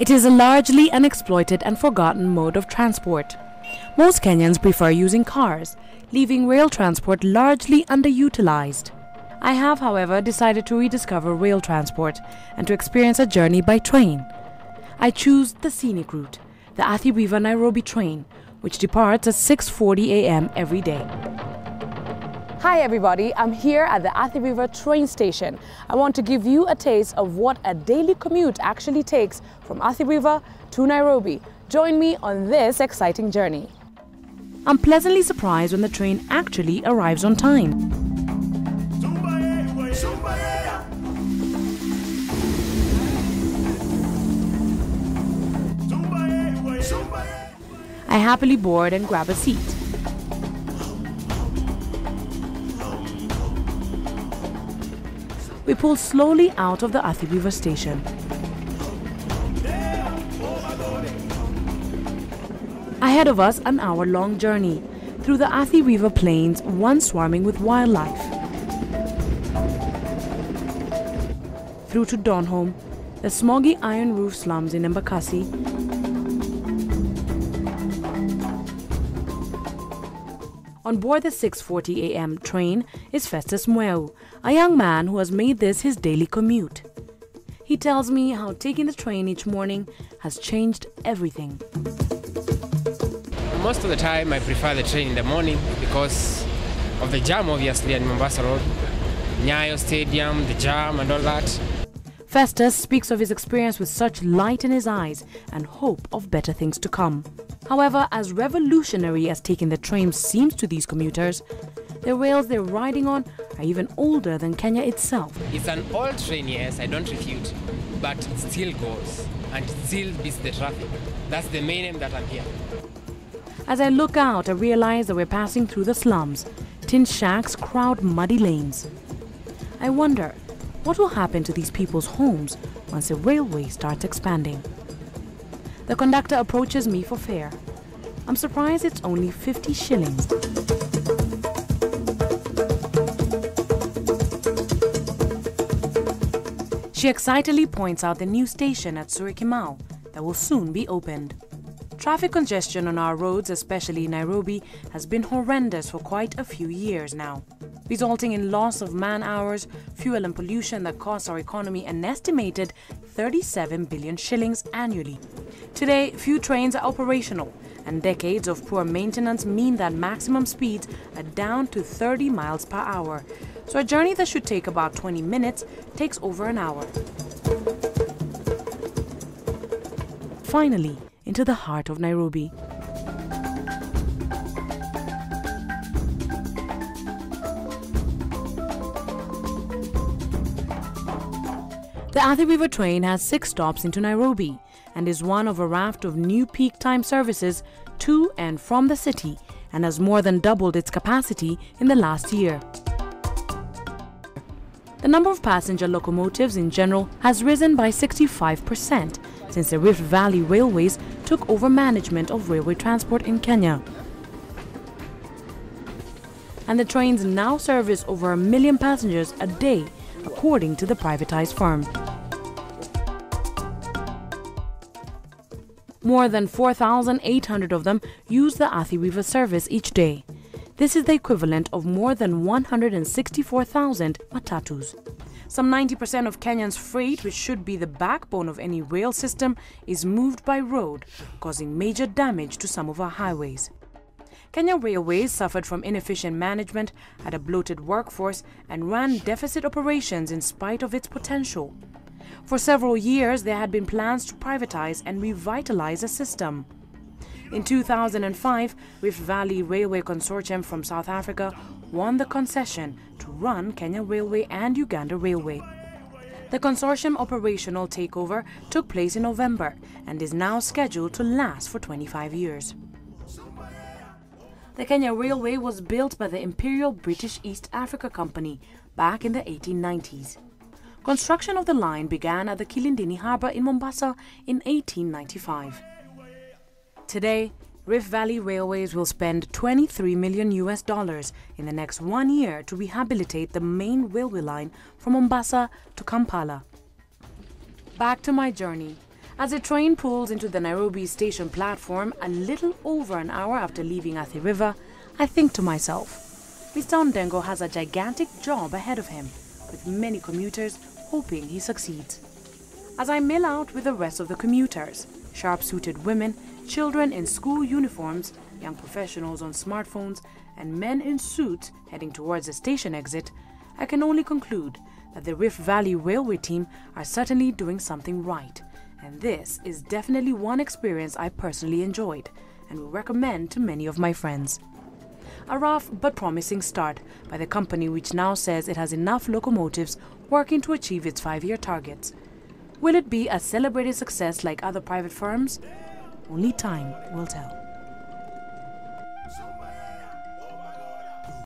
It is a largely unexploited and forgotten mode of transport. Most Kenyans prefer using cars, leaving rail transport largely underutilized. I have, however, decided to rediscover rail transport and to experience a journey by train. I choose the scenic route, the Athi River-Nairobi train, which departs at 6:40 a.m. every day. Hi everybody, I'm here at the Athi River train station. I want to give you a taste of what a daily commute actually takes from Athi River to Nairobi. Join me on this exciting journey. I'm pleasantly surprised when the train actually arrives on time. I happily board and grab a seat. We pull slowly out of the Athi River station. Ahead of us, an hour-long journey through the Athi River plains, once swarming with wildlife. Through to Donholm, the smoggy iron roof slums in Embakasi, on board the 6:40 a.m. train is Festus Mweu, a young man who has made this his daily commute. He tells me how taking the train each morning has changed everything. Most of the time I prefer the train in the morning because of the jam, obviously, on Mombasa Road, Nyayo Stadium, the jam and all that. Festus speaks of his experience with such light in his eyes and hope of better things to come. However, as revolutionary as taking the train seems to these commuters, the rails they're riding on are even older than Kenya itself. It's an old train, yes, I don't refute, but it still goes and it still beats the traffic. That's the main aim that I'm here. As I look out, I realize that we're passing through the slums. Tin shacks crowd muddy lanes. I wonder, what will happen to these people's homes once the railway starts expanding? The conductor approaches me for fare. I'm surprised it's only 50 shillings. She excitedly points out the new station at Surikimau that will soon be opened. Traffic congestion on our roads, especially in Nairobi, has been horrendous for quite a few years now, resulting in loss of man-hours, fuel and pollution that costs our economy an estimated 37 billion shillings annually. Today, few trains are operational, and decades of poor maintenance mean that maximum speeds are down to 30 miles per hour. So a journey that should take about 20 minutes takes over an hour. Finally, into the heart of Nairobi. The Athi River train has 6 stops into Nairobi and is one of a raft of new peak time services to and from the city, and has more than doubled its capacity in the last year. The number of passenger locomotives in general has risen by 65% since the Rift Valley Railways took over management of railway transport in Kenya. And the trains now service over 1 million passengers a day, according to the privatized firm. More than 4,800 of them use the Athi River service each day. This is the equivalent of more than 164,000 matatus. Some 90% of Kenya's freight, which should be the backbone of any rail system, is moved by road, causing major damage to some of our highways. Kenya Railways suffered from inefficient management, had a bloated workforce, and ran deficit operations in spite of its potential. For several years, there had been plans to privatize and revitalize the system. In 2005, Rift Valley Railway Consortium from South Africa won the concession to run Kenya Railway and Uganda Railway. The consortium operational takeover took place in November and is now scheduled to last for 25 years. The Kenya Railway was built by the Imperial British East Africa Company back in the 1890s. Construction of the line began at the Kilindini Harbour in Mombasa in 1895. Today, Rift Valley Railways will spend $23 million in the next 1 year to rehabilitate the main railway line from Mombasa to Kampala. Back to my journey. As the train pulls into the Nairobi station platform a little over an hour after leaving Athi River, I think to myself, Mr. Ondengo has a gigantic job ahead of him, with many commuters hoping he succeeds. As I mill out with the rest of the commuters, sharp-suited women, children in school uniforms, young professionals on smartphones, and men in suits heading towards the station exit, I can only conclude that the Rift Valley Railway team are certainly doing something right. And this is definitely one experience I personally enjoyed and will recommend to many of my friends. A rough but promising start by the company, which now says it has enough locomotives working to achieve its 5-year targets. Will it be a celebrated success like other private firms? Only time will tell.